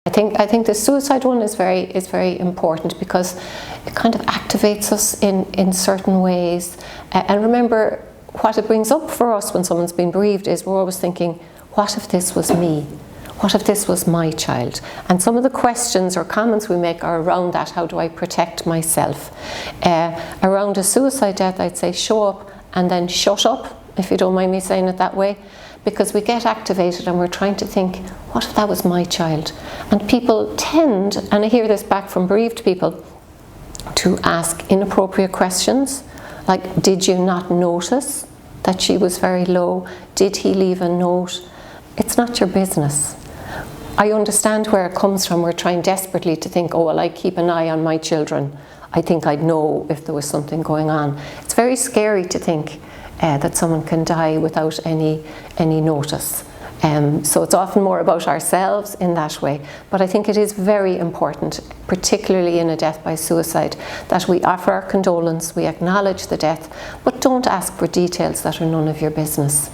I think the suicide one is very important, because it kind of activates us in certain ways. And remember, what it brings up for us when someone's been bereaved is we're always thinking, what if this was me? What if this was my child? And some of the questions or comments we make are around that. How do I protect myself? Around a suicide death, I'd say show up and then shut up, if you don't mind me saying it that way. Because we get activated and we're trying to think, what if that was my child? And people tend, and I hear this back from bereaved people, to ask inappropriate questions, like, did you not notice that she was very low? Did he leave a note? It's not your business. I understand where it comes from. We're trying desperately to think, oh, well, I keep an eye on my children. I think I'd know if there was something going on. It's very scary to think that someone can die without any notice. So it's often more about ourselves in that way. But I think it is very important, particularly in a death by suicide, that we offer our condolence, we acknowledge the death, but don't ask for details that are none of your business.